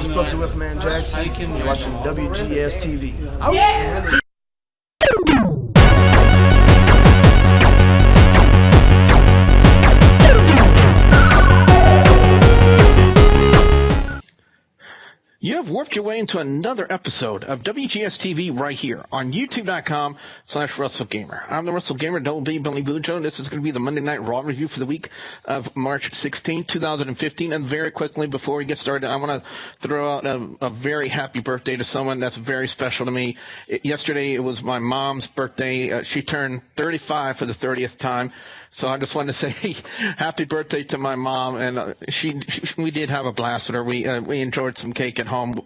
This is fucking with Man Jackson. You're watching WGS-TV. Yeah! You have worked your way into another episode of WGS-TV right here on YouTube.com/WrestleGamer. I'm the WrestleGamer, Double B, Billy Bujo. This is going to be the Monday Night Raw review for the week of March 16, 2015. And very quickly, before we get started, I want to throw out a very happy birthday to someone that's very special to me. Yesterday, it was my mom's birthday. She turned 35 for the 30th time. So I just wanted to say happy birthday to my mom, and we did have a blast with her. We enjoyed some cake at home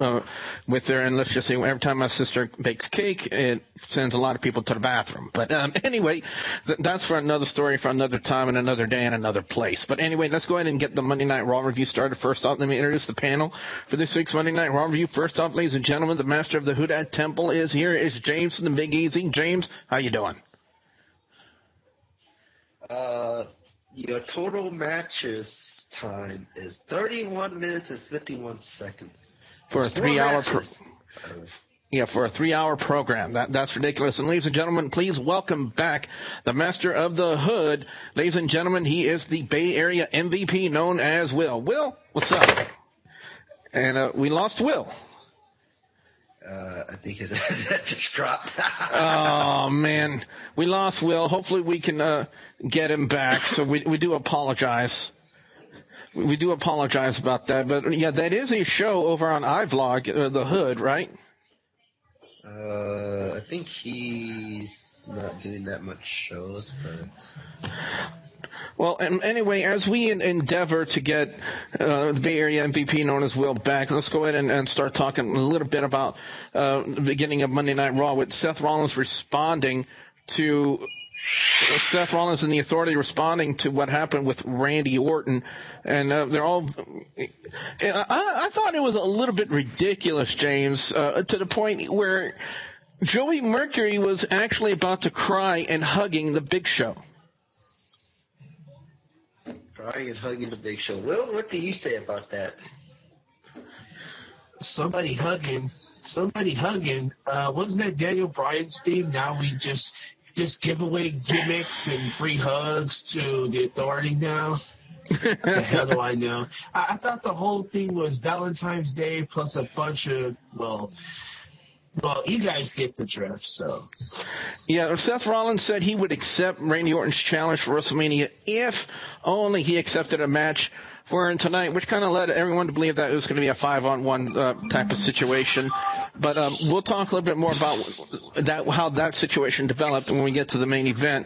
with her, and let's just say every time my sister bakes cake, it sends a lot of people to the bathroom. But anyway, that's for another story, for another time, and another day, and another place. But anyway, let's go ahead and get the Monday Night Raw review started. First off, let me introduce the panel for this week's Monday Night Raw review. First off, ladies and gentlemen, the master of the Houdat Temple is here. It's James from the Big Easy. James, how you doing? Your total matches time is 31 minutes and 51 seconds. For a 3-hour for a 3-hour program. That's ridiculous. And ladies and gentlemen, please welcome back the master of the hood. Ladies and gentlemen, he is the Bay Area MVP known as Will. Will, what's up? And we lost Will. I think his head just dropped. Oh, man. We lost Will. Hopefully we can get him back. So we do apologize. We do apologize about that. But, yeah, that is a show over on iVlog, The Hood, right? I think he's not doing that much shows, but... Well, anyway, as we endeavor to get the Bay Area MVP known as Will back, let's go ahead and start talking a little bit about the beginning of Monday Night Raw with Seth Rollins and the Authority responding to what happened with Randy Orton. And they're all I thought it was a little bit ridiculous, James, to the point where Joey Mercury was actually about to cry and hugging the Big Show. Crying and hugging the Big Show. Will, what do you say about that? Somebody hugging. Wasn't that Daniel Bryan's theme? Now we just give away gimmicks and free hugs to the Authority now? What the hell do I know? I thought the whole thing was Valentine's Day plus a bunch of, well, you guys get the drift, so. Yeah, Seth Rollins said he would accept Randy Orton's challenge for WrestleMania if only he accepted a match for him tonight, which kind of led everyone to believe that it was going to be a 5-on-1 type of situation. But we'll talk a little bit more about how that situation developed when we get to the main event.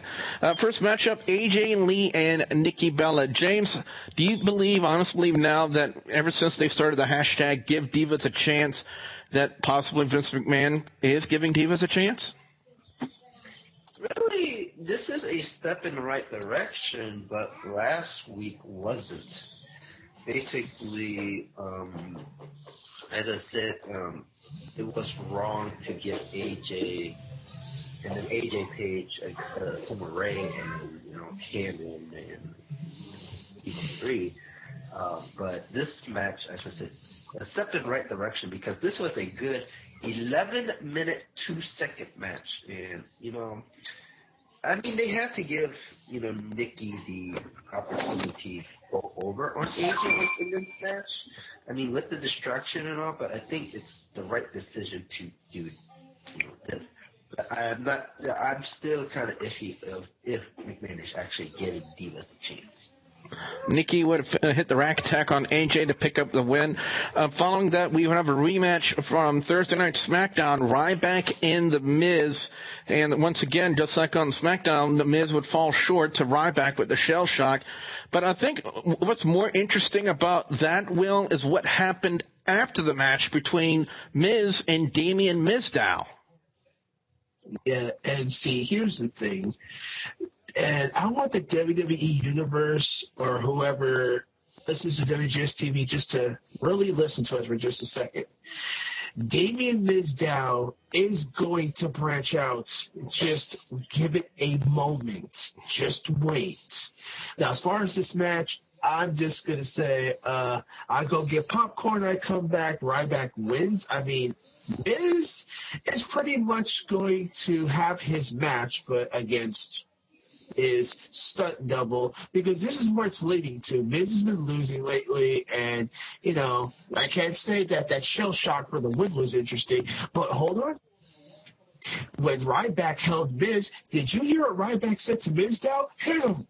First matchup, AJ Lee and Nikki Bella. James, do you honestly believe now that ever since they started the hashtag Give Divas a Chance, that possibly Vince McMahon is giving Divas a chance? Really, this is a step in the right direction, but last week wasn't. Basically, as I said, it was wrong to give AJ and then AJ Page some array and Cameron and E3. But this match, as I said, a step in the right direction because this was a good 11-minute, 2-second match. And, they had to give, Nikki the opportunity to go over on AJ in this match. With the distraction and all, but I think it's the right decision to do this. But I'm still kind of iffy of if McMahon is actually giving Divas a chance. Nikki would have hit the rack attack on AJ to pick up the win. Following that, we would have a rematch from Thursday Night SmackDown, Ryback and The Miz. And once again, just like on SmackDown, The Miz would fall short to Ryback with the shell shock. But I think what's more interesting about that, Will, is what happened after the match between Miz and Damien Mizdow. Yeah, and see, here's the thing. And I want the WWE Universe or whoever listens to WGS-TV just to really listen to us for just a second. Damien Mizdow is going to branch out. Just give it a moment. Just wait. Now, as far as this match, I'm just going to say I go get popcorn, I come back, Ryback wins. I mean, Miz is pretty much going to have his match, but against his stunt double, because this is where it's leading to. Miz has been losing lately, and, you know, I can't say that shell shock for the win was interesting, but hold on. When Ryback held Miz, did you hear what Ryback said to Miz now? Hit him.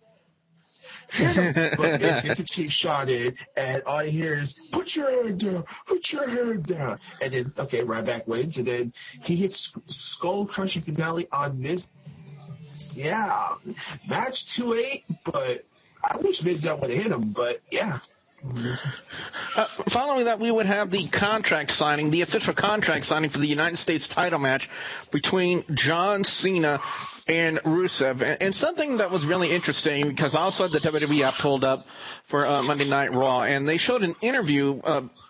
But Miz gets a cheap shot in, and all I hear is, put your hand down, put your hand down. And then, okay, Ryback wins, and then he hits skull-crushing finale on Miz. Yeah, match 2-8, but I wish Miz would have hit him, but yeah. Following that, we would have the contract signing, the official contract signing for the United States title match between John Cena and Rusev. And something that was really interesting, because I also had the WWE app pulled up for Monday Night Raw, and they showed an interview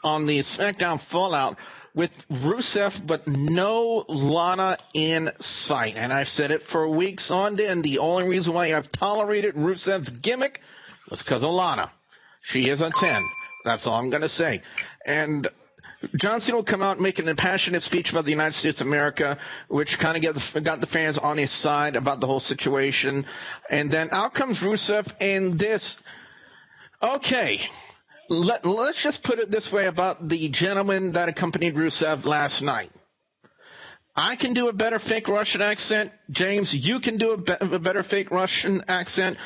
on the SmackDown Fallout with Rusev, but no Lana in sight. And I've said it for weeks on end. The only reason why I've tolerated Rusev's gimmick was because of Lana. She is a 10. That's all I'm going to say. And John Cena will come out making a passionate speech about the United States of America, which kind of got the fans on his side about the whole situation. And then out comes Rusev and this. Okay, let's just put it this way about the gentleman that accompanied Rusev last night. I can do a better fake Russian accent. James, you can do a better fake Russian accent.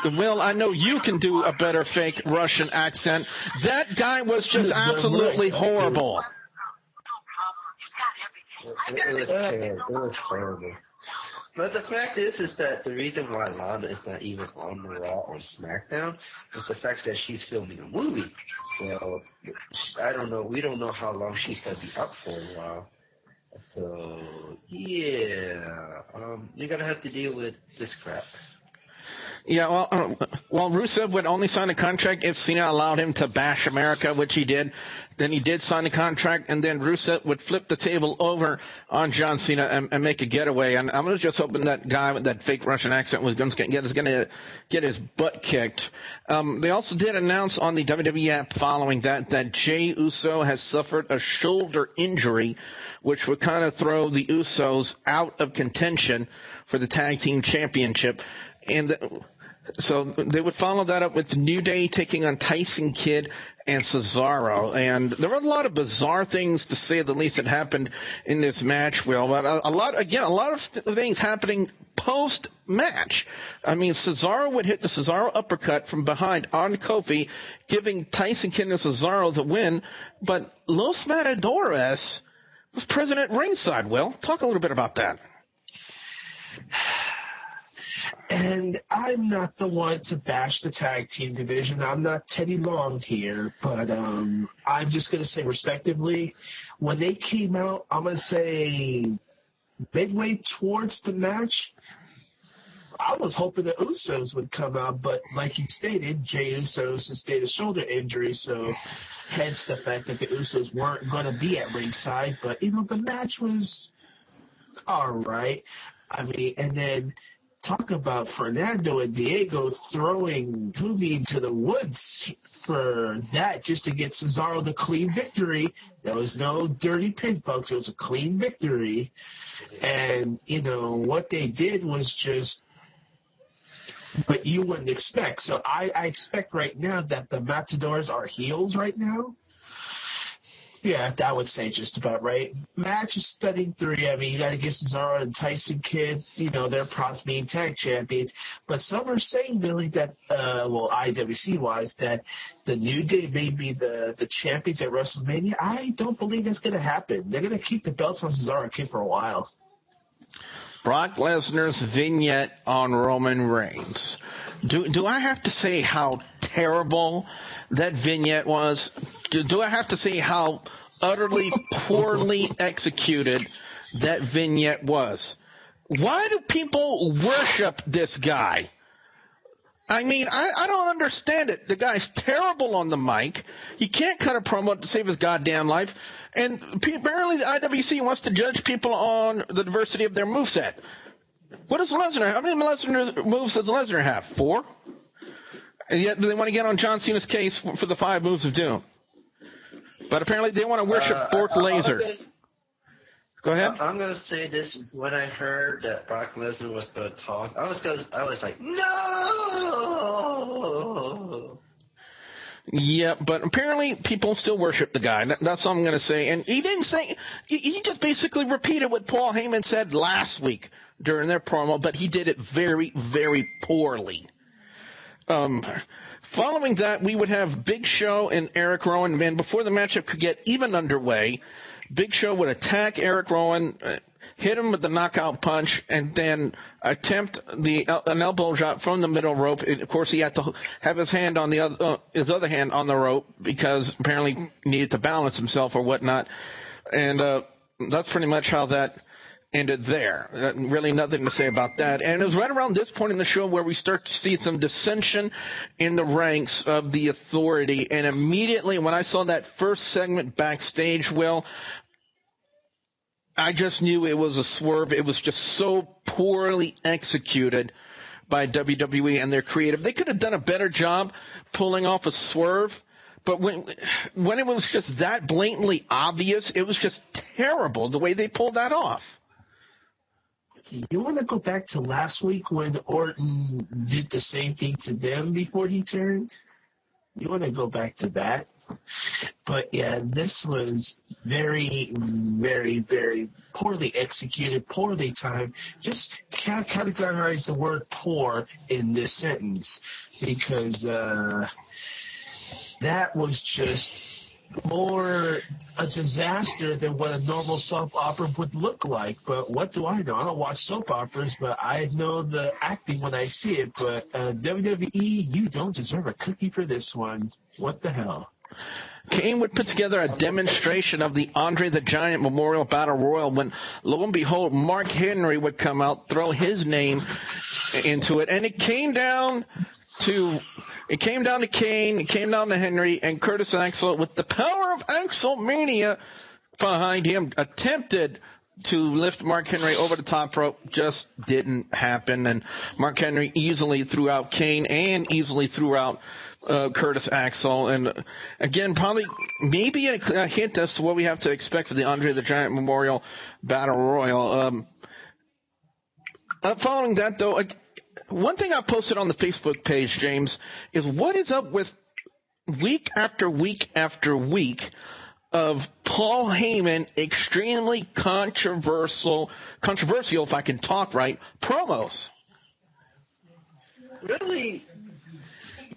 Will, I know you can do a better fake Russian accent. That guy was just absolutely horrible. It was terrible. It was horrible. But the fact is that the reason why Lana is not even on Raw or SmackDown is the fact that she's filming a movie. So, I don't know. We don't know how long she's going to be up for a while. So, yeah, you're going to have to deal with this crap. Yeah, well, Rusev would only sign a contract if Cena allowed him to bash America, which he did. Then he did sign the contract, and then Rusev would flip the table over on John Cena and make a getaway. And I'm just hoping that guy with that fake Russian accent was going to get his butt kicked. They also did announce on the WWE app following that Jey Uso has suffered a shoulder injury, which would kind of throw the Usos out of contention for the tag team championship. And so they would follow that up with the New Day taking on Tyson Kidd and Cesaro. And there were a lot of bizarre things, to say the least, that happened in this match, Will. But a lot of things happening post-match. I mean, Cesaro would hit the Cesaro uppercut from behind on Kofi, giving Tyson Kidd and Cesaro the win. But Los Matadores was present at ringside, Will. Talk a little bit about that. And I'm not the one to bash the tag team division. I'm not Teddy Long here, but I'm just going to say respectively, when they came out, I'm going to say midway towards the match, I was hoping the Usos would come out, but like you stated, Jey Uso sustained a shoulder injury, so hence the fact that the Usos weren't going to be at ringside. But, the match was all right. I mean, and then talk about Fernando and Diego throwing Kumi into the woods for that, just to get Cesaro the clean victory. There was no dirty pin, folks. It was a clean victory. And, what they did was just what you wouldn't expect. So I expect right now that the Matadors are heels right now. Yeah, that would say just about right. Match is studying 3. I mean, you got to give Cesaro and Tyson Kidd, they're pros being tag champions. But some are saying really that, IWC-wise, that the New Day may be the champions at WrestleMania. I don't believe that's going to happen. They're going to keep the belts on Cesaro and Kidd for a while. Brock Lesnar's vignette on Roman Reigns. Do I have to say how terrible that vignette was? Do I have to say how utterly poorly executed that vignette was? Why do people worship this guy? I mean, I don't understand it. The guy's terrible on the mic. He can't cut a promo to save his goddamn life. And apparently the IWC wants to judge people on the diversity of their moveset. What does Lesnar have? How many Lesnar moves does Lesnar have? 4? And yet they want to get on John Cena's case for the 5 moves of doom. But apparently they want to worship Bork Laser. Go ahead. I'm going to say this. When I heard that Brock Lesnar was going to talk, I was like, no! Yeah, but apparently people still worship the guy. That's all I'm going to say. And he didn't say – he just basically repeated what Paul Heyman said last week during their promo, but he did it very, very poorly. Following that, we would have Big Show and Erick Rowan. Man, before the matchup could get even underway, Big Show would attack Erick Rowan, hit him with the knockout punch, and then attempt an elbow drop from the middle rope. And of course, he had to have his hand on his other hand on the rope because apparently he needed to balance himself or whatnot. And that's pretty much how that ended there. Really nothing to say about that. And it was right around this point in the show where we start to see some dissension in the ranks of the Authority. And immediately when I saw that first segment backstage, Will, I just knew it was a swerve. It was just so poorly executed by WWE and their creative. They could have done a better job pulling off a swerve. But when it was just that blatantly obvious, it was just terrible the way they pulled that off. You want to go back to last week when Orton did the same thing to them before he turned? You want to go back to that? But, yeah, this was very, very, very poorly executed, poorly timed. Just categorize the word poor in this sentence because that was just more a disaster than what a normal soap opera would look like. But what do I know? I don't watch soap operas, but I know the acting when I see it. But WWE, you don't deserve a cookie for this one. What the hell? Kane would put together a demonstration of the Andre the Giant Memorial Battle Royal when, lo and behold, Mark Henry would come out, throw his name into it, and it came down to Kane, it came down to Henry, and Curtis Axel, with the power of Axelmania behind him, attempted to lift Mark Henry over the top rope. Just didn't happen, and Mark Henry easily threw out Kane and easily threw out Curtis Axel. And again, maybe a hint as to what we have to expect for the Andre the Giant Memorial Battle Royal. Following that, though, one thing I posted on the Facebook page, James, is what is up with week after week after week of Paul Heyman extremely controversial, if I can talk right, promos. Really,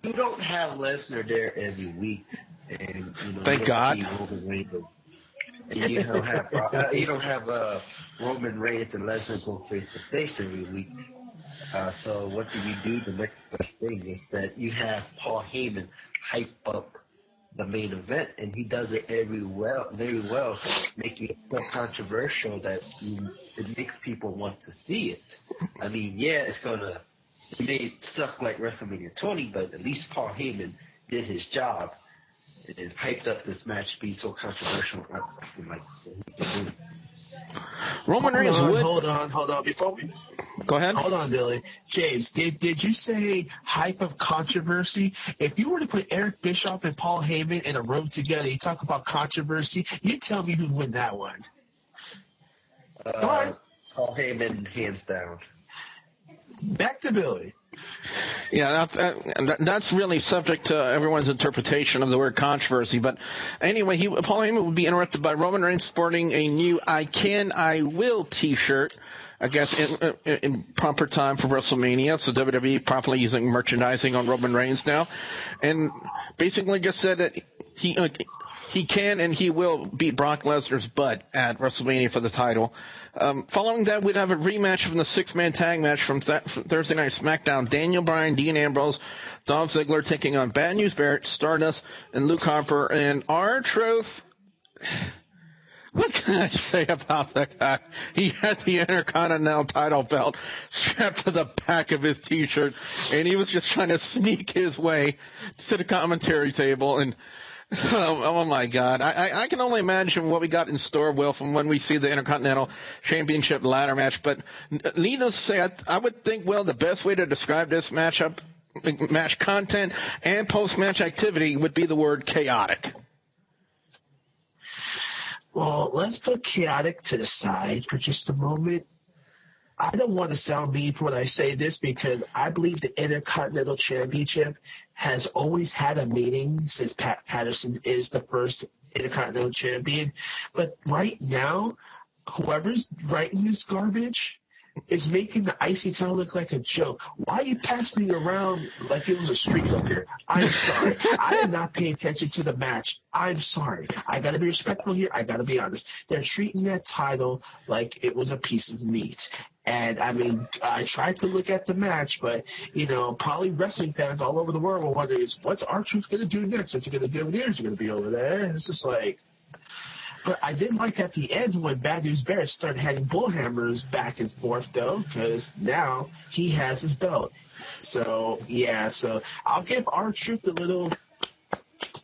you don't have Lesnar there every week, and thank God. And you don't have Roman Reigns and Lesnar go face to face every week. So what do you do? The next best thing is that you have Paul Heyman hype up the main event, and he does it very well, making it so controversial that it makes people want to see it. I mean, yeah, it may suck like WrestleMania 20, but at least Paul Heyman did his job and hyped up this match to be so controversial. Roman Reigns would. Hold on. Before we go ahead. Hold on, Billy. James, did you say hype of controversy? If you were to put Eric Bischoff and Paul Heyman in a room together, you talk about controversy, you tell me who'd win that one. Come on. Paul Heyman, hands down. Back to Billy. Yeah, that's really subject to everyone's interpretation of the word controversy. But anyway, Paul Heyman would be interrupted by Roman Reigns sporting a new I Can, I Will t-shirt, I guess, in proper time for WrestleMania. So WWE properly using merchandising on Roman Reigns now. And basically just said that he can and he will beat Brock Lesnar's butt at WrestleMania for the title. Following that, we'd have a rematch from the six-man tag match from Thursday Night SmackDown. Daniel Bryan, Dean Ambrose, Dolph Ziggler taking on Bad News Barrett, Stardust, and Luke Harper. And R-Truth, what can I say about that guy? He had the Intercontinental title belt strapped to the back of his T-shirt, and he was just trying to sneak his way to the commentary table. And oh my God. I can only imagine what we got in store, Will, from when we see the Intercontinental Championship ladder match. But needless to say, I would think, Will, the best way to describe this matchup match content and post-match activity would be the word chaotic. Well, let's put chaotic to the side for just a moment. I don't want to sound mean when I say this because I believe the Intercontinental Championship has always had a meaning since Pat Patterson is the first Intercontinental Champion. But right now, whoever's writing this garbage is making the IC title look like a joke. Why are you passing it around like it was a street up here? I'm sorry. I did not pay attention to the match. I'm sorry. I got to be respectful here. I got to be honest. They're treating that title like it was a piece of meat. And, I mean, I tried to look at the match, but, you know, probably wrestling fans all over the world were wondering, what's R-Truth going to do next? What's he going to do over there? Is he going to be over there? And it's just like... But I did like at the end when Bad News Barrett started having bullhammers back and forth, though, because now he has his belt. So, yeah, so I'll give R-Truth the little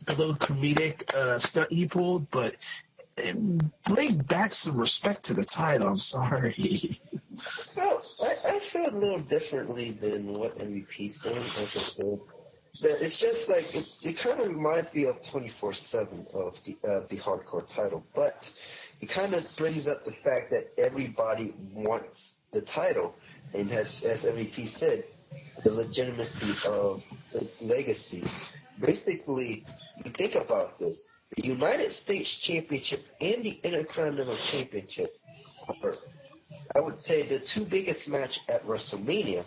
comedic stunt he pulled, but bring back some respect to the title. I'm sorry. Well, I feel a little differently than what MVP said, as I said. It's just like it kind of reminds me of 24/7 of the hardcore title, but it kind of brings up the fact that everybody wants the title, and as MVP said, the legitimacy of the legacy. Basically, you think about this: the United States Championship and the Intercontinental Championship are, I would say, the two biggest match at WrestleMania,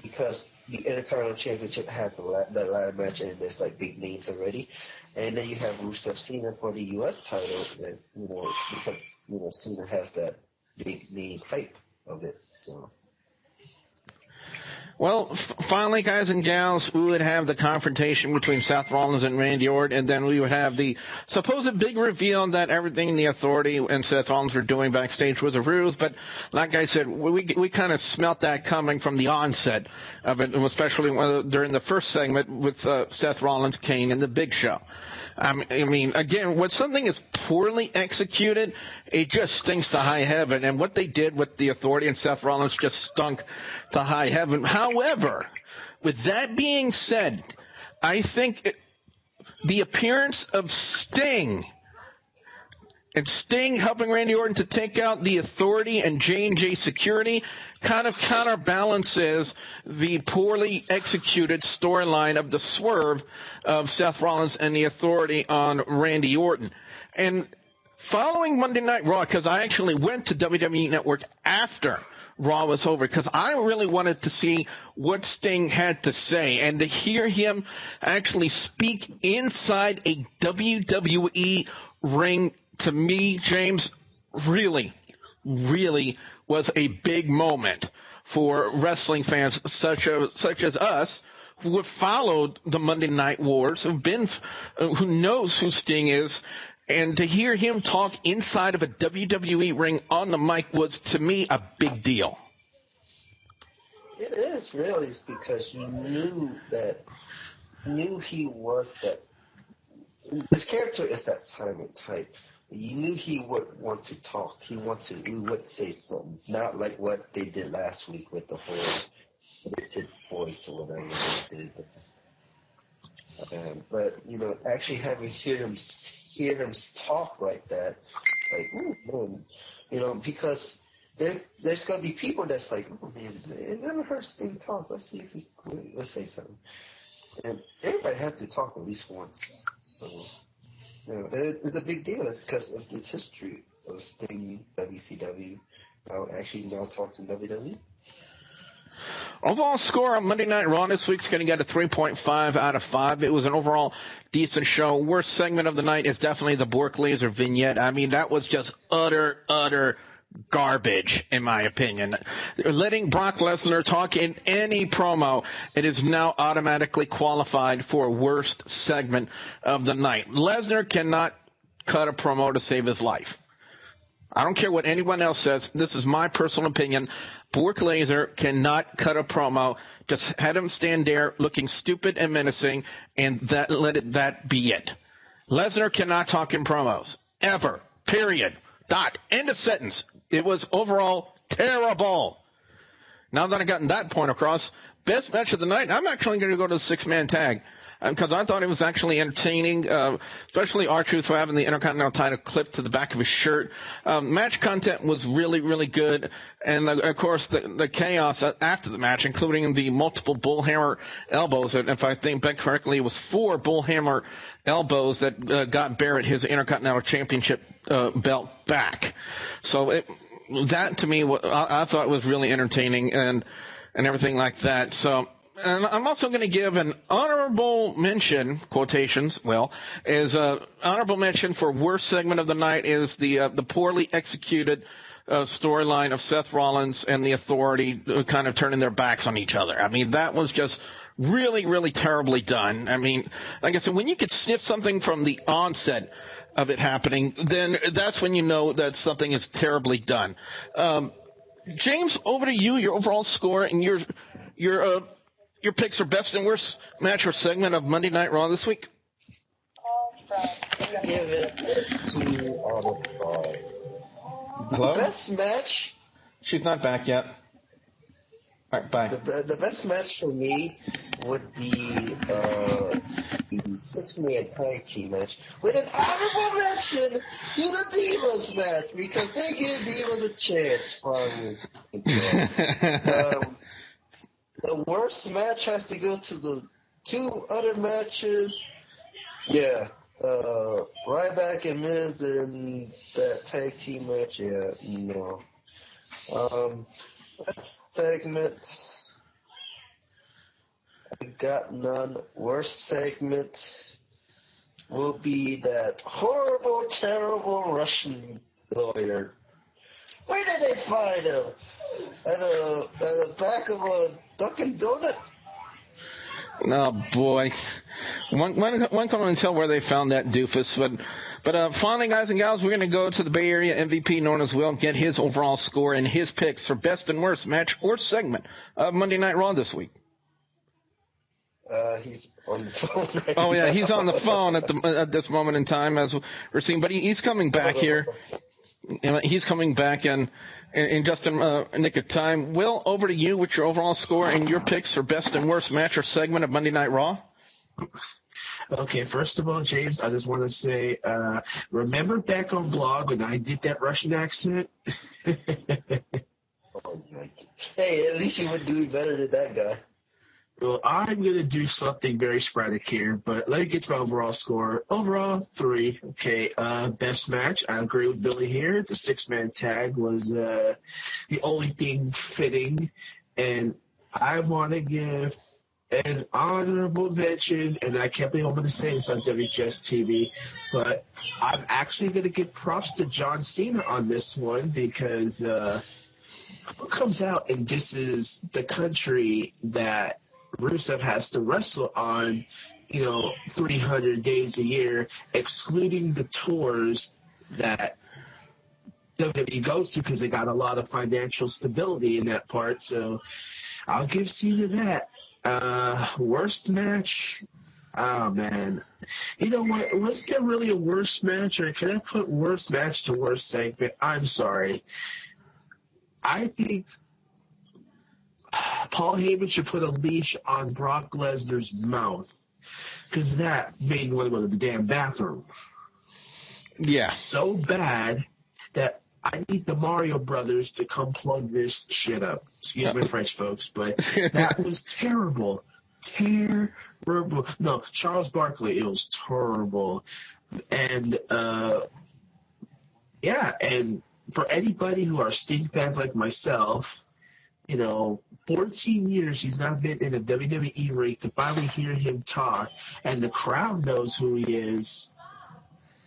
because the Intercontinental Championship has the ladder match, and there's like big names already, and then you have Rusev Cena for the U.S. title, and because Cena has that big name hype of it. So, well, finally, guys and gals, we would have the confrontation between Seth Rollins and Randy Orton, and then we would have the supposed big reveal that everything the Authority and Seth Rollins were doing backstage was a ruse. But like I said, we kind of smelt that coming from the onset of it, especially during the first segment with Seth Rollins, Kane, and the Big Show. I mean, again, when something is poorly executed, it just stinks to high heaven. And what they did with the Authority and Seth Rollins just stunk to high heaven. However, with that being said, I think the appearance of Sting and Sting helping Randy Orton to take out the Authority and J&J Security kind of counterbalances the poorly executed storyline of the swerve of Seth Rollins and the Authority on Randy Orton. And following Monday Night Raw, because I actually went to WWE Network after Raw was over, because I really wanted to see what Sting had to say, and to hear him actually speak inside a WWE ring, to me, James, really was a big moment for wrestling fans such as us, who have followed the Monday Night Wars, who knows who Sting is, and to hear him talk inside of a WWE ring on the mic was, to me, a big deal. It is really, because you knew he was that. His character is that silent type. You knew he would want to talk. He would say something. Not like what they did last week with the whole edited voice or whatever they did. But, actually hear him talk like that, like, ooh, man, because there's going to be people that's like, oh, man, I never heard Sting talk. Let's see if let's say something. And everybody has to talk at least once. So, it's a big deal because of its history of Sting, WCW, now talking WWE. Overall score on Monday Night Raw this week's going to get a 3.5 out of 5. It was an overall decent show. Worst segment of the night is definitely the Bork Laser vignette. I mean, that was just utter garbage, in my opinion. Letting Brock Lesnar talk in any promo, it is now automatically qualified for worst segment of the night. Lesnar cannot cut a promo to save his life. I don't care what anyone else says. This is my personal opinion. Bork Laser cannot cut a promo. Just had him stand there looking stupid and menacing, and that be it. Lesnar cannot talk in promos. Ever. Period. Dot. End of sentence. It was overall terrible. Now that I've gotten that point across, best match of the night, I'm actually going to go to the six-man tag. Because I thought it was actually entertaining, especially R-Truth for having the Intercontinental title clipped to the back of his shirt. Match content was really, really good. And, of course, the chaos after the match, including the multiple bullhammer elbows. And if I think back correctly, it was 4 bullhammer elbows that got Barrett his Intercontinental Championship belt back. So that, to me, I thought was really entertaining and everything like that. So... And I'm also going to give an honorable mention, quotations, is honorable mention for worst segment of the night is the poorly executed storyline of Seth Rollins and the Authority kind of turning their backs on each other. I mean, that was just really, really terribly done. I mean, like I said, when you could sniff something from the onset of it happening, then that's when you know that something is terribly done. James, over to you, your overall score and your picks for best and worst match or segment of Monday Night Raw this week? Give it 2 out of 5. Hello? The best match... She's not back yet. All right, bye. The best match for me would be the 6-man tag team match with an honorable mention to the Divas match because they give Divas a chance, finally. The worst match has to go to the 2 other matches. Yeah, Ryback and Miz in that tag team match. Yeah, no. Best segment, I got none. Worst segment will be that horrible, terrible Russian lawyer. Where did they find him? At the back of a Dunkin' Donut? Oh, boy. One can tell where they found that doofus. But finally, guys and gals, we're going to go to the Bay Area MVP known as Will, get his overall score and his picks for best and worst match or segment of Monday Night Raw this week. He's on the phone right now. Oh, yeah, he's on the now. phone at this moment in time as we're seeing. But he's coming back here. He's coming back in just a nick of time. Will, over to you with your overall score and your picks for best and worst match or segment of Monday Night Raw. Okay, first of all, James, I just want to say, remember back on blog when I did that Russian accent? Oh, my. Hey, at least you would do better than that guy. Well, I'm going to do something very sporadic here, but let me get to my overall score. Overall, 3. Okay, best match. I agree with Billy here. The 6-man tag was the only thing fitting, and I want to give an honorable mention, and I can't believe I'm going to say this on WGS-TV, but I'm actually going to give props to John Cena on this one because who comes out and disses the country that Rusev has to wrestle on, 300 days a year, excluding the tours that WWE goes to because they got a lot of financial stability in that part. So I'll give Cena that. Worst match? Oh, man. You know what? Was there really a worst match, or can I put worst match to worst segment? I'm sorry. I think Paul Heyman should put a leash on Brock Lesnar's mouth because that made me want to go to the damn bathroom. Yeah. So bad that I need the Mario Brothers to come plug this shit up. Excuse my French, folks, but that was terrible. Terrible. No, Charles Barkley, it was terrible. And, and for anybody who are Sting fans like myself, 14 years he's not been in a WWE ring to finally hear him talk, and the crowd knows who he is.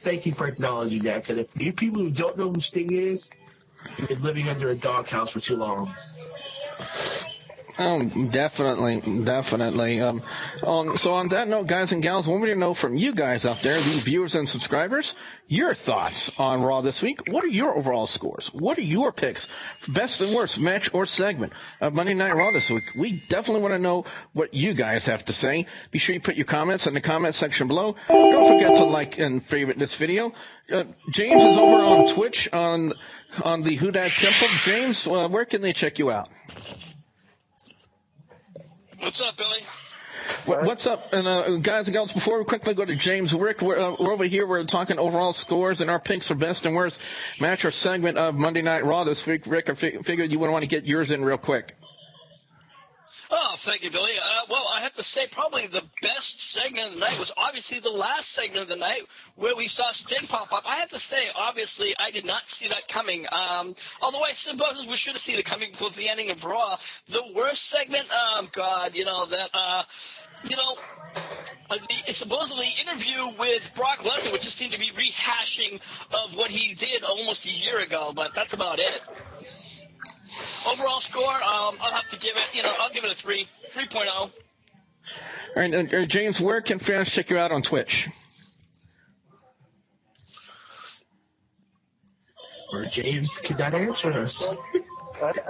Thank you for acknowledging that, because if you people who don't know who Sting is, you've been living under a doghouse for too long. Oh, definitely. So on that note, guys and gals, I want me to know from you guys out there, the viewers and subscribers, your thoughts on Raw this week. What are your overall scores? What are your picks for best and worst match or segment of Monday Night Raw this week? We definitely want to know what you guys have to say. Be sure you put your comments in the comment section below. Don't forget to like and favorite this video. James is over on Twitch on the Who Dat Temple. James, where can they check you out? What's up, Billy? What's up? And guys and gals, before we quickly go to James, Rick, we're over here. We're talking overall scores and our picks for best and worst match or segment of Monday Night Raw this week. Rick, I figured you would want to get yours in real quick. Oh, thank you, Billy. Well, I have to say probably the best segment of the night was obviously the last segment of the night where we saw Sting pop up. I have to say, obviously, I did not see that coming. Although I suppose we should have seen it coming with the ending of Raw. The worst segment, God, supposedly interview with Brock Lesnar, which just seemed to be rehashing of what he did almost a year ago, but that's about it. Overall score, I'll have to give it, I'll give it a 3.0. All right, James, where can fans check you out on Twitch? Or James cannot answer us.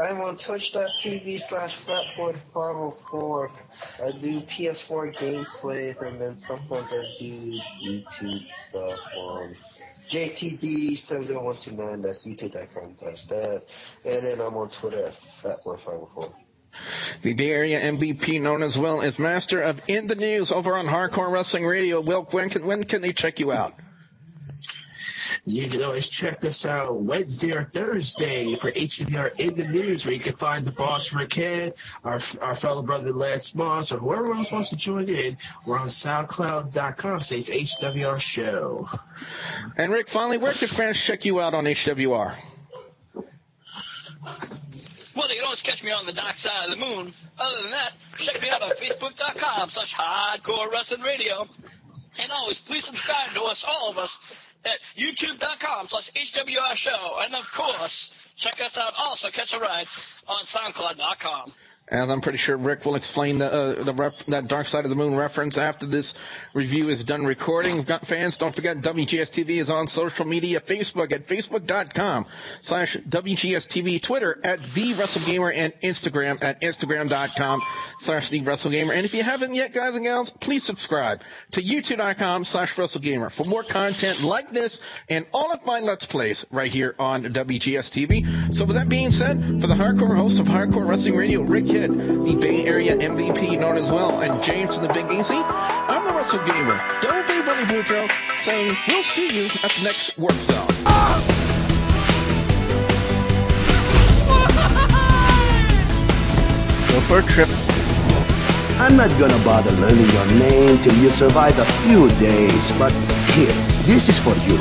I'm on twitch.tv/fatboy504. I do PS4 gameplays, and then sometimes I do YouTube stuff on JTD70129. That's youtube.com/that. And then I'm on Twitter at fatboy504. The Bay Area MVP, known as well as Master of In the News over on Hardcore Wrestling Radio. Will, when can they check you out? You can always check us out Wednesday or Thursday for HWR In the News, where you can find the boss Rick Head, our fellow brother Lance Moss, or whoever else wants to join in. We're on SoundCloud.com/HWR Show. And Rick, finally, where can fans check you out on HWR? Well, they can always catch me on the dark side of the moon. Other than that, check me out on Facebook.com/Hardcore Wrestling Radio. And always, please subscribe to us, all of us, at YouTube.com/HWR Show. And, of course, check us out also, catch a ride, on SoundCloud.com. And I'm pretty sure Rick will explain that Dark Side of the Moon reference after this review is done recording. We've got fans. Don't forget WGS-TV is on social media, Facebook at Facebook.com/WGS-TV, Twitter at TheWrestleGamer, and Instagram at Instagram.com/TheWrestleGamer. And if you haven't yet, guys and gals, please subscribe to YouTube.com/WrestleGamer for more content like this and all of my Let's Plays right here on WGS-TV. So with that being said, for the hardcore host of Hardcore Wrestling Radio, Rick Head, the Bay Area MVP known as well, and James and the Big Easy, I'm the Wrestle Gamer, Double B Billy Boudreaux, saying we'll see you at the next Warp Zone. Go for a trip. I'm not gonna bother learning your name till you survive a few days, but here, this is for you.